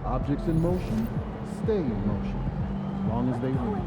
Objects in motion stay in motion as long as they move.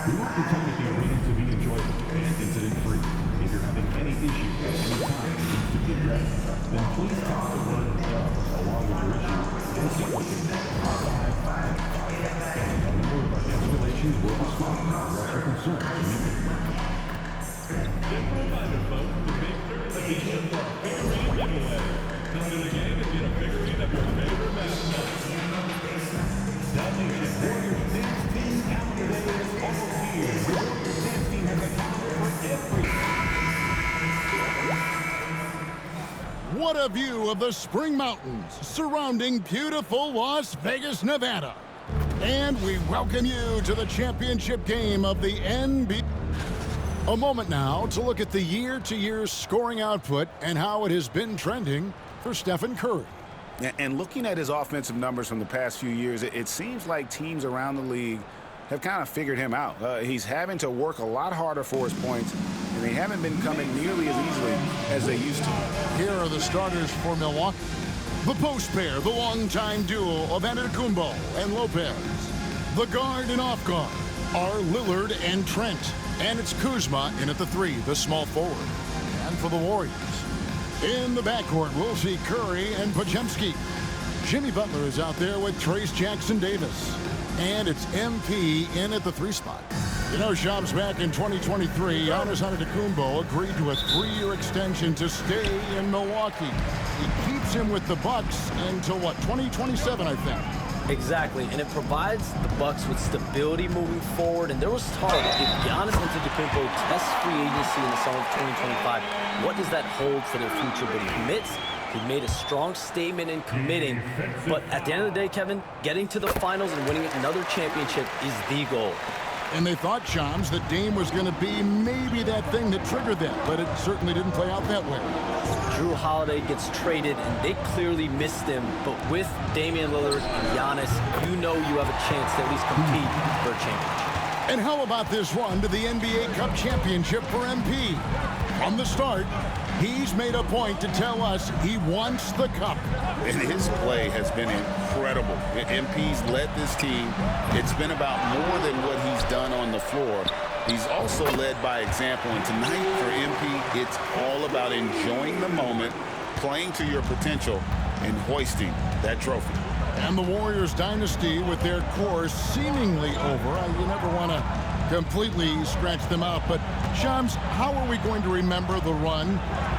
We want the Timothy Arena to be enjoyable and incident-free. If you're having any issues at any time and needs to be addressed, then please text the word along with your issue and see what can be done. A member of our escalations will respond to address your concerns immediately. Just a reminder, folks, the Big 30 edition of Figurine Giveaway. Come to the game and get a figurine of your favorite mascot. Salvation Warriors Dance Team Calendar Day is almost here. The Warriors Dance Team has a calendar for every... What a view of the Spring Mountains surrounding beautiful Las Vegas, Nevada. And we welcome you to the championship game of the NBA. A moment now to look at the year-to-year scoring output and how it has been trending for Stephen Curry. And looking at his offensive numbers from the past few years, it seems like teams around the league have kind of figured him out. He's having to work a lot harder for his points, and they haven't been coming nearly as easily as they used to. Here are the starters for Milwaukee. The post pair, the longtime duo of Antetokounmpo and Lopez. The guard and off guard are Lillard and Trent. And it's Kuzma in at the three, the small forward. And for the Warriors, in the backcourt, we'll see Curry and Podziemski. Jimmy Butler is out there with Trayce Jackson-Davis. And it's MP in at the three spot. You know, Shams, back in 2023, Giannis Antetokounmpo agreed to a 3-year extension to stay in Milwaukee. He keeps him with the Bucks until, what, 2027, I think. Exactly, and it provides the Bucks with stability moving forward. And there was talk, if Giannis Antetokounmpo tests free agency in the summer of 2025, what does that hold for their future? But he commits. He made a strong statement in committing. But at the end of the day, Kevin, getting to the finals and winning another championship is the goal. And they thought, Shams, that Dame was going to be maybe that thing that triggered that, but it certainly didn't play out that way. Jrue Holiday gets traded, and they clearly missed him. But with Damian Lillard and Giannis, you know you have a chance to at least compete for a championship. And how about this run to the NBA Cup championship for MP? From the start, he's made a point to tell us he wants the cup. And his play has been incredible. MP's led this team. It's been about more than what he's done on the floor. He's also led by example. And tonight for MP, it's all about enjoying the moment, playing to your potential, and hoisting that trophy. And the Warriors dynasty with their core seemingly over. You never want to completely scratch them out. But, Shams, how are we going to remember the run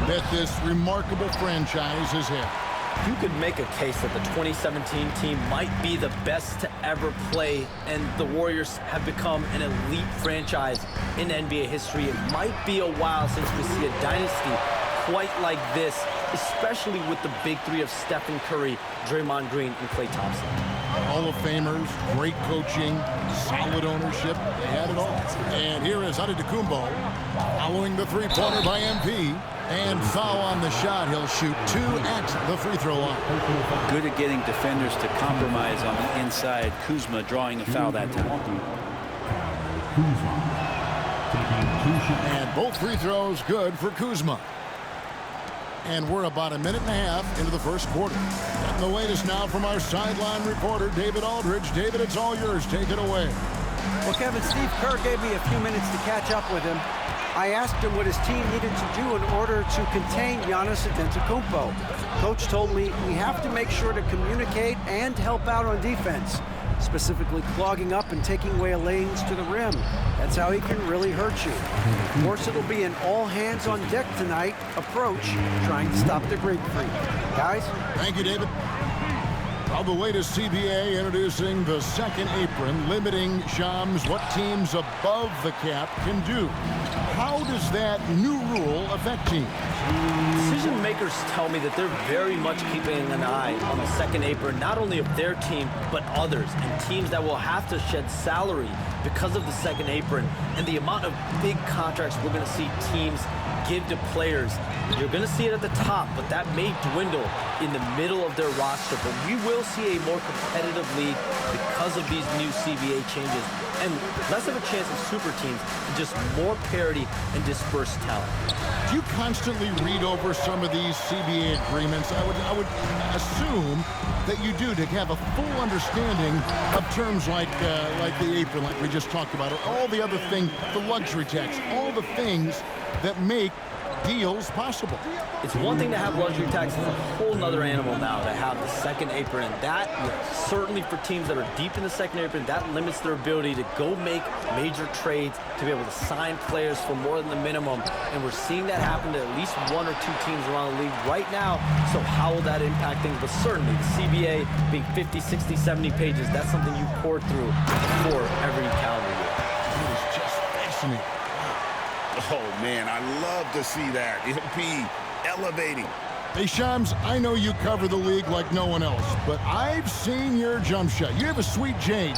that this remarkable franchise has had? You could make a case that the 2017 team might be the best to ever play, and the Warriors have become an elite franchise in NBA history. It might be a while since we see a dynasty quite like this, especially with the big three of Stephen Curry, Draymond Green, and Klay Thompson. Hall of Famers, great coaching, solid ownership. They had it all. And here is Antetokounmpo following the three-pointer by MP. And foul on the shot. He'll shoot 2 at the free throw line. Good at getting defenders to compromise on the inside. Kuzma drawing a foul that time. And both free throws good for Kuzma. And we're about a minute and a half into the first quarter. And the latest now from our sideline reporter, David Aldridge. David, it's all yours. Take it away. Well, Kevin, Steve Kerr gave me a few minutes to catch up with him. I asked him what his team needed to do in order to contain Giannis Antetokounmpo. Coach told me we have to make sure to communicate and help out on defense, specifically clogging up and taking away lanes to the rim. That's how he can really hurt you. Of course, it'll be an all-hands-on-deck tonight approach, trying to stop the grapefruit. Guys? Thank you, David. Well, the latest CBA introducing the second apron, limiting, Shams, what teams above the cap can do. How does that new rule affect teams? Decision makers tell me that they're very much keeping an eye on the second apron, not only of their team, but others, and teams that will have to shed salary because of the second apron and the amount of big contracts we're going to see teams give to players. You're going to see it at the top, but that may dwindle in the middle of their roster. But we will see a more competitive league because of these new CBA changes and less of a chance of super teams and just more parity and dispersed talent. Do you constantly read over some of these CBA agreements? I would assume that you do, to have a full understanding of terms like the apron, like we just talked about, or all the other things, the luxury tax, all the things that make deals possible. It's one thing to have luxury tax, it's a whole nother animal now to have the second apron, and that certainly for teams that are deep in the second apron, that limits their ability to go make major trades, to be able to sign players for more than the minimum, and we're seeing that happen to at least one or two teams around the league right now. So how will that impact things? But certainly the CBA being 50, 60, 70 pages, that's something you pour through for every calendar year. It is just fascinating. Oh, man, I love to see that. MP elevating. Hey, Shams, I know you cover the league like no one else, but I've seen your jump shot. You have a sweet J.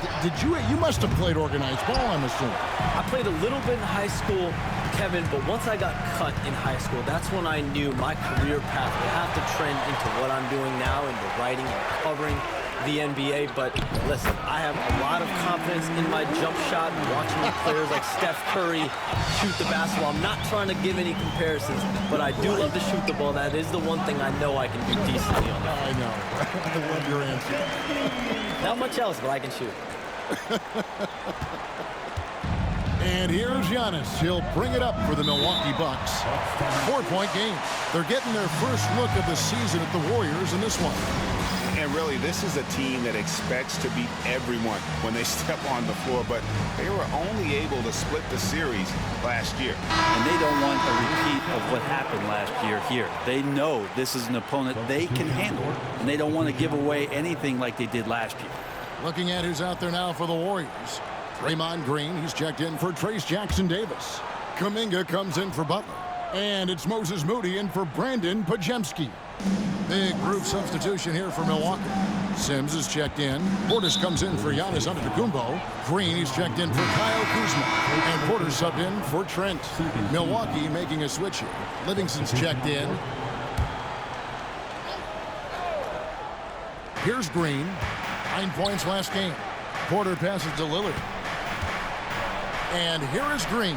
You must have played organized ball, I'm assuming. I played a little bit in high school, Kevin, but once I got cut in high school, that's when I knew my career path would have to trend into what I'm doing now, into writing and covering the NBA. But listen, I have a lot of confidence in my jump shot, watching players like Steph Curry shoot the basketball. I'm not trying to give any comparisons, but I do love to shoot the ball. That is the one thing I know I can do decently on that. I know. I love your answer. Not much else, but I can shoot. And here's Giannis. He'll bring it up for the Milwaukee Bucks. 4-point game. They're getting their first look of the season at the Warriors in this one. And really, this is a team that expects to beat everyone when they step on the floor, but they were only able to split the series last year. And they don't want a repeat of what happened last year here. They know this is an opponent they can handle, and they don't want to give away anything like they did last year. Looking at who's out there now for the Warriors. Draymond Green, he's checked in for Trace Jackson-Davis. Kuminga comes in for Butler. And it's Moses Moody in for Brandon Podziemski. Big group substitution here for Milwaukee. Sims is checked in. Portis comes in for Giannis Antetokounmpo. Green, he's checked in for Kyle Kuzma. And Porter subbed in for Trent. Milwaukee making a switch here. Livingston's checked in. Here's Green. 9 points last game. Porter passes to Lillard. And here is Green.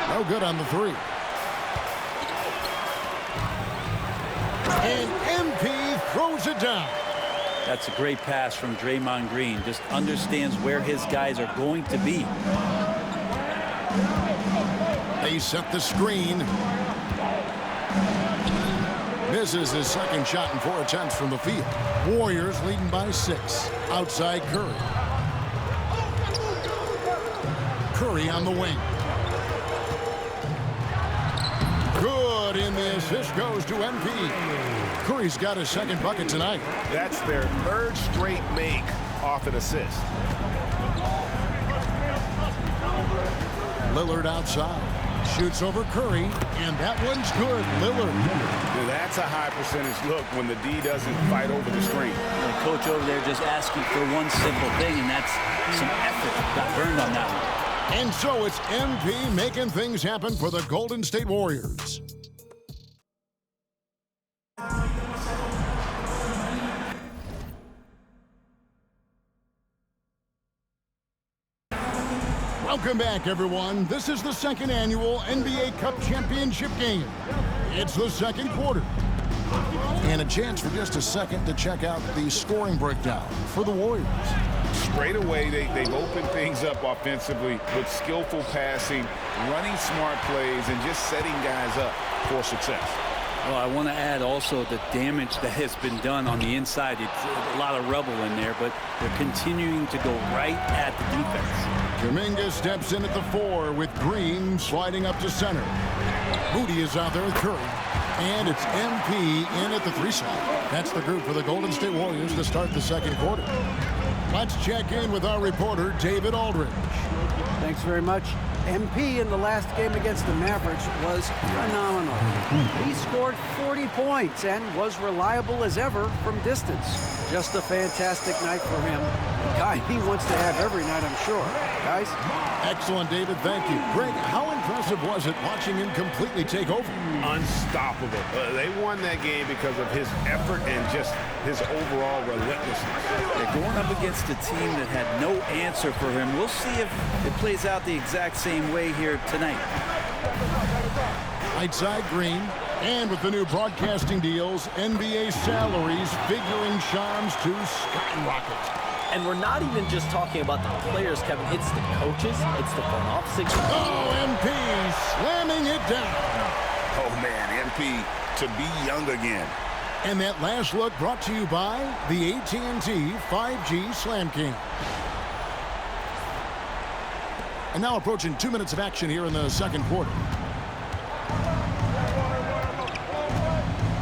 No good on the three. And MP throws it down. That's a great pass from Draymond Green. Just understands where his guys are going to be. They set the screen. Misses his second shot in 4 attempts from the field. Warriors leading by 6. Outside Curry. Curry on the wing. Good, and the assist goes to MP. Curry's got his second bucket tonight. That's their third straight make off an assist. Lillard outside. Shoots over Curry, and that one's good. Lillard. Now that's a high percentage look when the D doesn't fight over the screen. The coach over there just asking for one simple thing, and that's some effort. Got burned on that one. And so it's MP making things happen for the Golden State Warriors. Welcome back, everyone. This is the second annual NBA Cup Championship game. It's the second quarter. And a chance for just a second to check out the scoring breakdown for the Warriors. Straight away, they've opened things up offensively with skillful passing, running smart plays, and just setting guys up for success. Well, I want to add also the damage that has been done on the inside. It's a lot of rubble in there, but they're continuing to go right at the defense. Kuminga steps in at the 4 with Green sliding up to center. Moody is out there with Curry. And it's MP in at the 3 side. That's the group for the Golden State Warriors to start the second quarter. Let's check in with our reporter, David Aldridge. Thanks very much. MP in the last game against the Mavericks was phenomenal. He scored 40 points and was reliable as ever from distance. Just a fantastic night for him. A guy he wants to have every night, I'm sure. Guys? Excellent, David. Thank you. Greg, how impressive was it watching him completely take over? Unstoppable. They won that game because of his effort and just his overall relentlessness. They're going up against a team that had no answer for him. We'll see if it plays out the exact same way here tonight. Right side Green. And with the new broadcasting deals, NBA salaries figuring Shams to skyrocket. And we're not even just talking about the players, Kevin. It's the coaches. It's the front office. Oh, MP slamming it down. Oh, man, MP to be young again. And that last look brought to you by the AT&T 5G Slam King. And now approaching 2 minutes of action here in the second quarter.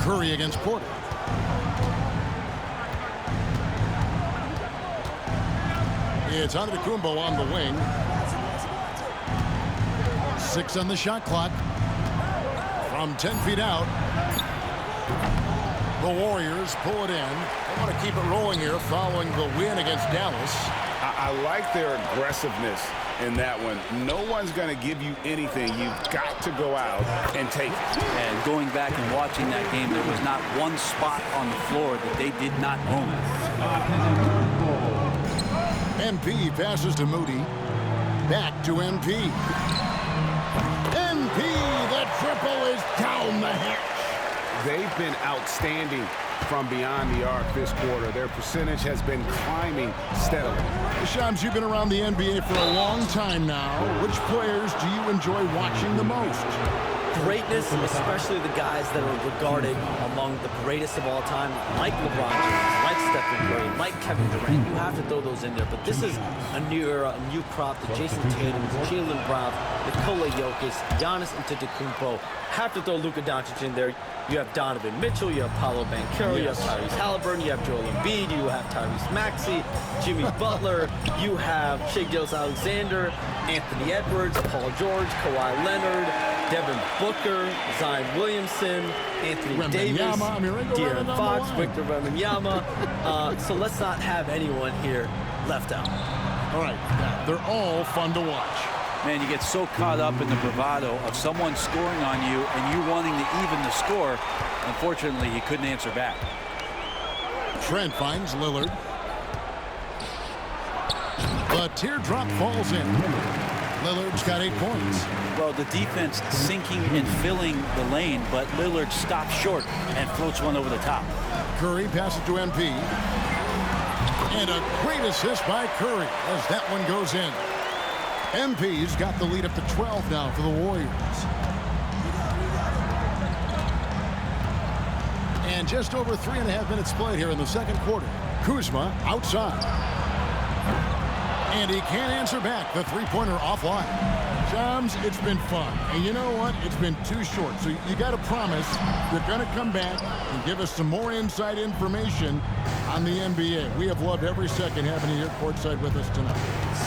Curry against Porter. It's Antetokounmpo on the wing. 6 on the shot clock. From 10 feet out. The Warriors pull it in. They want to keep it rolling here following the win against Dallas. I like their aggressiveness in that one. No one's going to give you anything. You've got to go out and take it. And going back and watching that game, there was not one spot on the floor that they did not own. MP passes to Moody. Back to MP. MP, the triple is down the hatch. They've been outstanding from beyond the arc this quarter. Their percentage has been climbing steadily. Shams, you've been around the NBA for a long time now. Which players do you enjoy watching the most? Greatness, especially the guys that are regarded among the greatest of all time, like LeBron James, like Stephen Curry, like Kevin Durant. You have to throw those in there. But this is a new era, a new crop. The Jason Tatum, Jaylen Brown, Nikola Jokic, Giannis Antetokounmpo. Have to throw Luka Doncic in there. You have Donovan Mitchell, you have Paolo Banchero, you have Tyrese Halliburton, you have Joel Embiid, you have Tyrese Maxey, Jimmy Butler, you have Shai Gilgeous-Alexander, Anthony Edwards, Paul George, Kawhi Leonard, Devin Booker, Zion Williamson, Anthony Davis, De'Aaron Fox, Victor Wembanyama. So let's not have anyone here left out. All right, they're all fun to watch. Man, you get so caught up in the bravado of someone scoring on you and you wanting to even the score. Unfortunately, he couldn't answer back. Trent finds Lillard. The teardrop falls in. Lillard's got 8 points. Well, the defense sinking and filling the lane, but Lillard stops short and floats one over the top. Curry passes to MP. And a great assist by Curry as that one goes in. MP's got the lead up to 12 now for the Warriors. And just over 3.5 minutes played here in the second quarter. Kuzma outside. And he can't answer back. The three-pointer offline. Shams, it's been fun. And you know what? It's been too short. So you got to promise you're going to come back and give us some more inside information on the NBA. We have loved every second having you here courtside with us tonight.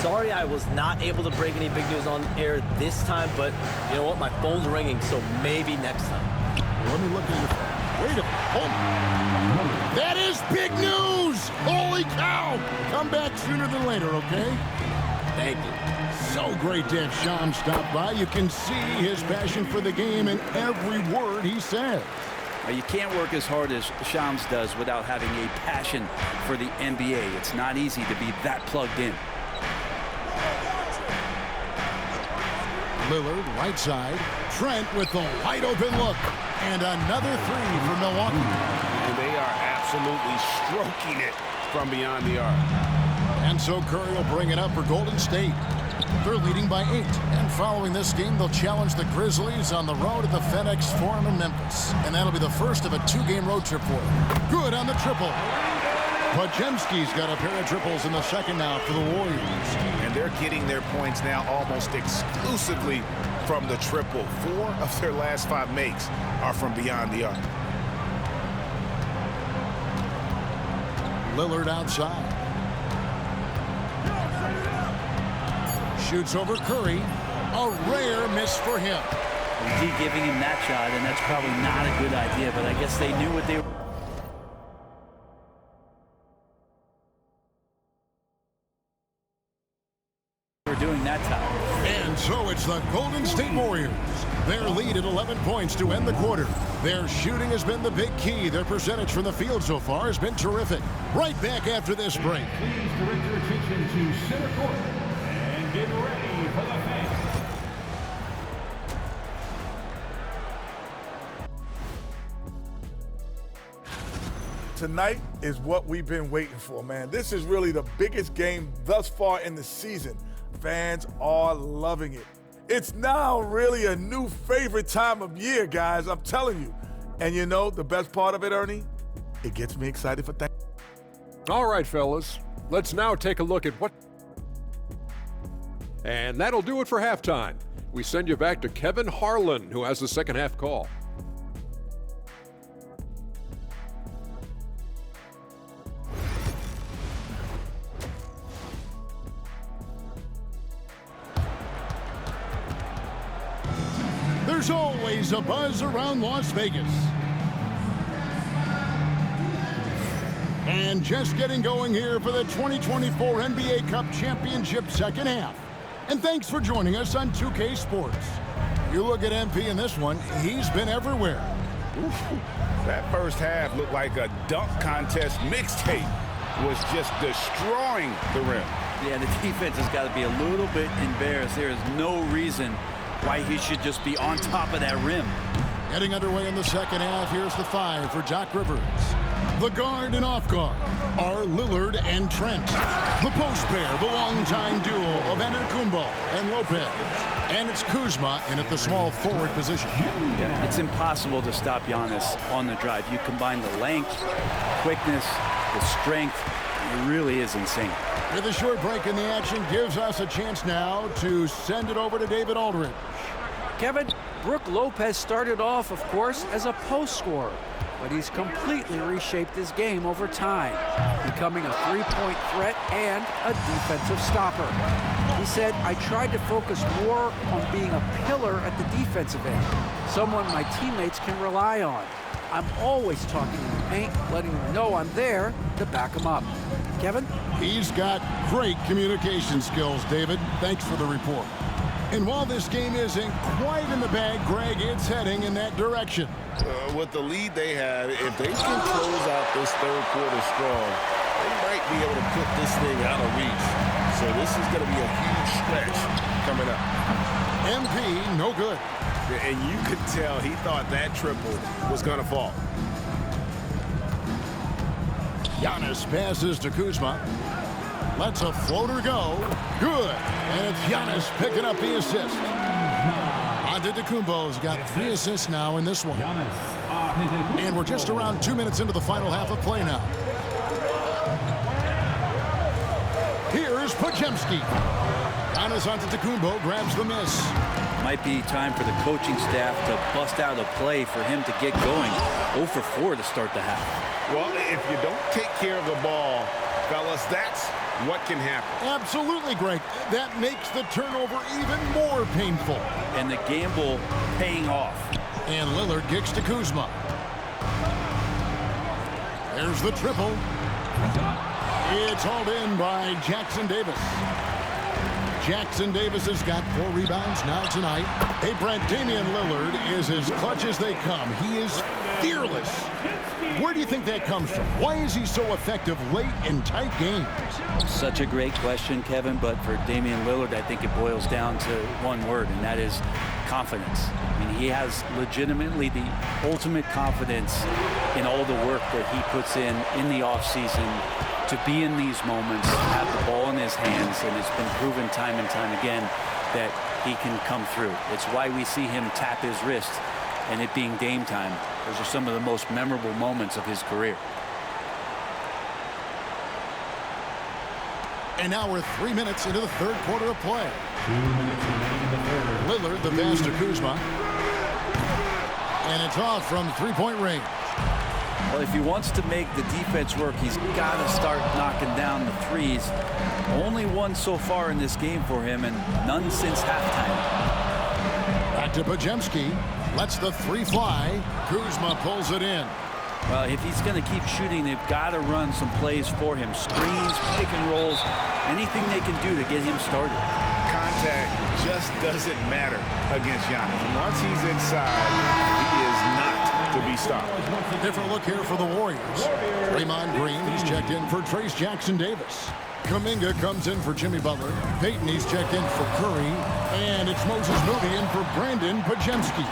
Sorry I was not able to break any big news on air this time, but you know what? My phone's ringing, so maybe next time. Let me look at your phone. Wait a minute. Hold on. That is big news! Holy cow! Come back sooner than later, okay? Thank you. So great to have Shams stop by. You can see his passion for the game in every word he says. You can't work as hard as Shams does without having a passion for the NBA. It's not easy to be that plugged in. Lillard, right side. Trent with the wide open look. And another three for Milwaukee. And they are absolutely stroking it from beyond the arc. And so Curry will bring it up for Golden State. They're leading by 8. And following this game, they'll challenge the Grizzlies on the road at the FedEx Forum in Memphis. And that'll be the first of a 2-game road trip for them. Good on the triple. Podziemski's got a pair of triples in the second now for the Warriors. And they're getting their points now almost exclusively from the triple. 4 of their last 5 makes are from beyond the arc. Lillard outside. Shoots over Curry. A rare miss for him. He giving him that shot, and that's probably not a good idea, but I guess they knew what they were doing that time. And so it's the Golden State Warriors. Their lead at 11 points to end the quarter. Their shooting has been the big key. Their percentage from the field so far has been terrific. Right back after this break. Please direct your attention to center court and get ready for the fans. Tonight is what we've been waiting for, man. This is really the biggest game thus far in the season. Fans are loving it. It's now really a new favorite time of year, guys, I'm telling you. And you know the best part of it, Ernie? It gets me excited for that. All right, fellas, let's now take a look at what... And that'll do it for halftime. We send you back to Kevin Harlan, who has the second half call. There's always a buzz around Las Vegas. And just getting going here for the 2024 NBA Cup Championship second half. And thanks for joining us on 2K Sports. You look at MP in this one, he's been everywhere. That first half looked like a dunk contest mixtape. Was just destroying the rim. Yeah, the defense has got to be a little bit embarrassed. There is no reason why he should just be on top of that rim. Getting underway in the second half, here's the 5 for Doc Rivers. The guard and off guard are Lillard and Trent. The post pair, the longtime duo of Antetokounmpo and Lopez. And it's Kuzma in at the small forward position. Yeah, it's impossible to stop Giannis on the drive. You combine the length, quickness, the strength. It really is insane. With a short break in the action gives us a chance now to send it over to David Aldridge. Kevin, Brook Lopez started off, of course, as a post scorer, but he's completely reshaped his game over time, becoming a three-point threat and a defensive stopper. He said, I tried to focus more on being a pillar at the defensive end, someone my teammates can rely on. I'm always talking in the paint, letting them know I'm there to back them up. Kevin? He's got great communication skills, David. Thanks for the report. And while this game isn't quite in the bag, Greg, it's heading in that direction. With the lead they have, if they can close out this third quarter strong, they might be able to put this thing out of reach. So this is going to be a huge stretch coming up. MP, no good. And you could tell he thought that triple was going to fall. Giannis passes to Kuzma. Lets a floater go. Good. And it's Giannis picking up the assist. Antetokounmpo's got 3 assists now in this one. And we're just around 2 minutes into the final half of play now. Here's Podziemski. Giannis Antetokounmpo grabs the miss. Might be time for the coaching staff to bust out a play for him to get going. 0 for 4 to start the half. Well, if you don't take care of the ball, fellas, that's what can happen. Absolutely, Greg. That makes the turnover even more painful. And the gamble paying off. And Lillard kicks to Kuzma. There's the triple. It's hauled in by Jackson Davis. Jackson Davis has got 4 rebounds now tonight. Hey, Brent, Damian Lillard is as clutch as they come. He is fearless. Where do you think that comes from? Why is he so effective late in tight games? Such a great question, Kevin, but for Damian Lillard, I think it boils down to one word, and that is confidence. I mean, he has legitimately the ultimate confidence in all the work that he puts in the offseason to be in these moments, have the ball in his hands, and it's been proven time and time again that he can come through. It's why we see him tap his wrist and it being game time. Those are some of the most memorable moments of his career. And now we're 3 minutes into the third quarter of play. Lillard, the pass to Kuzma. And it's off from three-point range. Well, if he wants to make the defense work, he's got to start knocking down the threes. Only one so far in this game for him, and none since halftime. Back to Podziemski. Lets the three fly. Kuzma pulls it in. Well, if he's going to keep shooting, they've got to run some plays for him. Screens, pick and rolls, anything they can do to get him started. Contact just doesn't matter against Giannis. Once he's inside, he is not to be stopped. Different look here for the Warriors. Draymond Green, he's checked in for Trace Jackson-Davis. Kuminga comes in for Jimmy Butler. Payton, he's checked in for Curry. And it's Moses Moody in for Brandon Podziemski.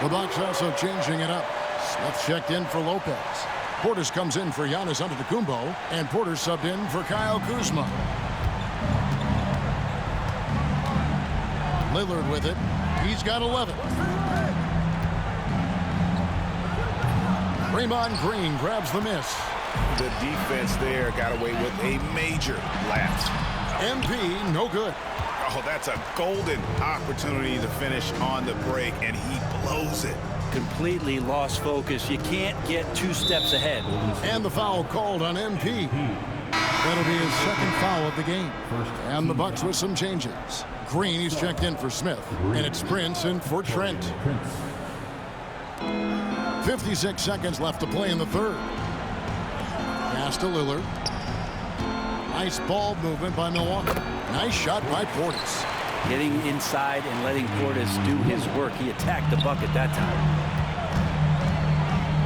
The Bucks also changing it up. Smith checked in for Lopez. Portis comes in for Giannis Antetokounmpo. And Porter subbed in for Kyle Kuzma. Lillard with it. He's got 11. Draymond Green grabs the miss. The defense there got away with a major lapse. MP, no good. Oh, that's a golden opportunity to finish on the break, and he blows it. Completely lost focus. You can't get 2 steps ahead. And the foul called on MP. That'll be his second foul of the game. And the Bucks with some changes. Green, he's checked in for Smith. And it's Prince in for Trent. 56 seconds left to play in the third. Pass to Lillard. Nice ball movement by Milwaukee. Nice shot by Portis. Getting inside and letting Portis do his work. He attacked the bucket that time.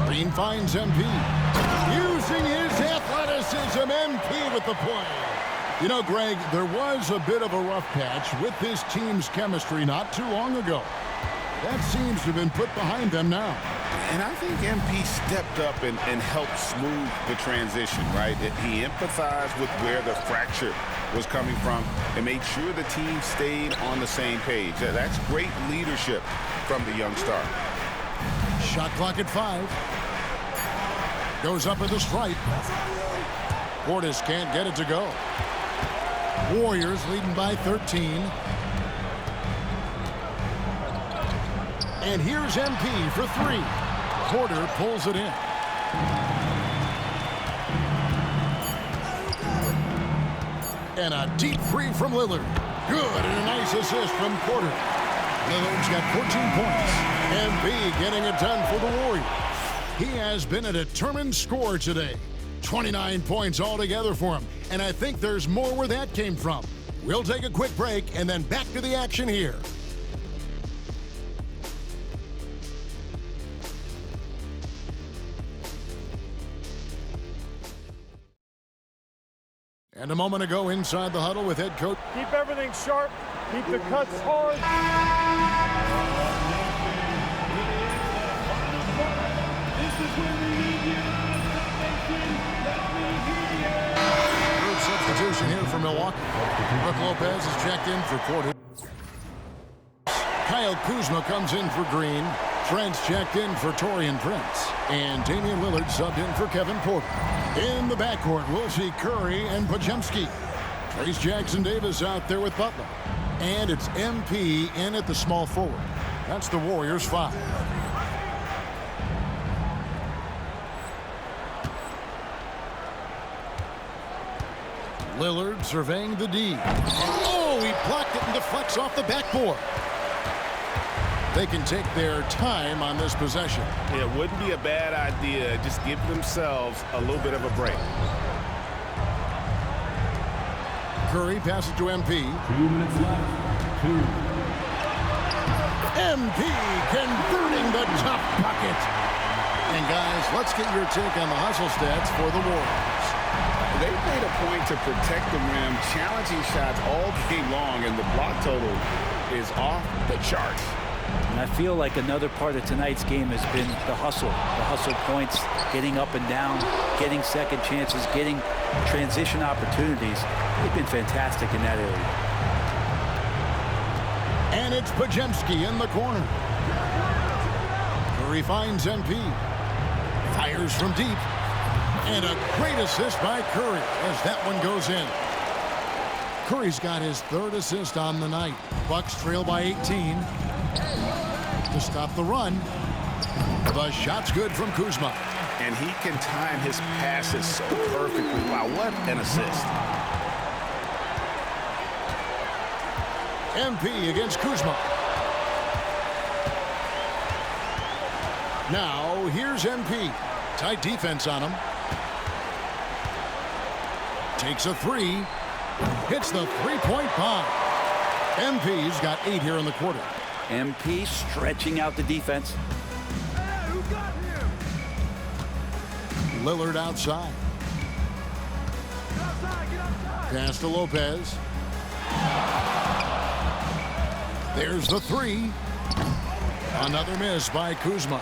Green finds MP. Using his athleticism, MP with the play. You know, Greg, there was a bit of a rough patch with this team's chemistry not too long ago. That seems to have been put behind them now. And I think MP stepped up and helped smooth the transition, right? He empathized with where the fracture was coming from and made sure the team stayed on the same page. That's great leadership from the young star. Shot clock at 5. Goes up at the stripe. Portis can't get it to go. Warriors leading by 13. And here's MP for 3. Porter pulls it in. And a deep three from Lillard. Good, and a nice assist from Porter. Lillard's got 14 points. MP getting it done for the Warriors. He has been a determined scorer today. 29 points altogether for him. And I think there's more where that came from. We'll take a quick break and then back to the action here. And a moment ago inside the huddle with head coach. Keep everything sharp. Keep the cuts hard. This is when we need you. Group substitution here for Milwaukee. Brook Lopez is checked in for Porter. Kyle Kuzma comes in for Green. Trent's checked in for Taurean Prince. And Damian Lillard subbed in for Kevin Porter. In the backcourt, we'll see Curry and Podziemski. Trace Jackson-Davis out there with Butler. And it's MP in at the small forward. That's the Warriors' 5. Lillard surveying the D. Oh, he blocked it and deflects off the backboard. They can take their time on this possession. It wouldn't be a bad idea. Just give themselves a little bit of a break. Curry passes to MP. 2 minutes left. 2. MP converting the top bucket. And guys, let's get your take on the hustle stats for the Warriors. They made a point to protect the rim, challenging shots all game long, and the block total is off the charts. And I feel like another part of tonight's game has been the hustle points, getting up and down, getting second chances, getting transition opportunities. They've been fantastic in that area. And it's Podziemski in the corner. Curry finds MP. Fires from deep. And a great assist by Curry as that one goes in. Curry's got his third assist on the night. Bucks trail by 18. To stop the run. The shot's good from Kuzma. And he can time his passes so perfectly. Wow, what an assist. MP against Kuzma. Now, here's MP. Tight defense on him. Takes a three. Hits the three-point bomb. MP's got 8 here in the quarter. MP stretching out the defense. Lillard outside. Pass to Lopez. There's the three. Another miss by Kuzma.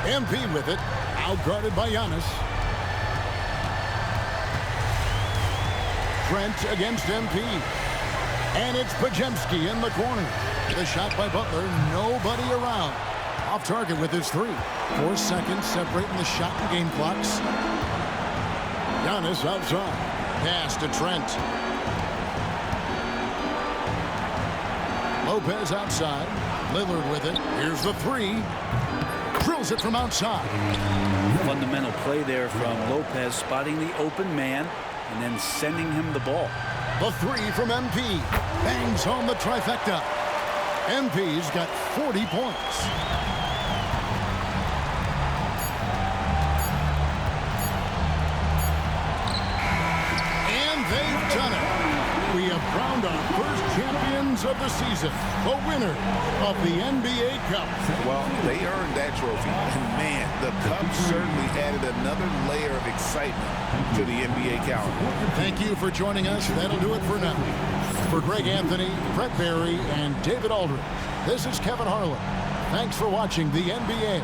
MP with it. Outguarded by Giannis. Trent against MP. And it's Podziemski in the corner. The shot by Butler. Nobody around. Off target with his three. 4 seconds separating the shot and game clocks. Giannis outside. Pass to Trent. Lopez outside. Lillard with it. Here's the three. Drills it from outside. Fundamental play there from Lopez, spotting the open man and then sending him the ball. The three from MP. Bangs home the trifecta. MP's got 40 points. And they've done it. We have crowned our first champions of the season, the winner of the NBA Cup. Well, they earned that trophy. And man, the Cup certainly added another layer of excitement to the NBA calendar. Thank you for joining us. That'll do it for now. For Greg Anthony, Brett Barry, and David Aldridge, this is Kevin Harlan. Thanks for watching the NBA.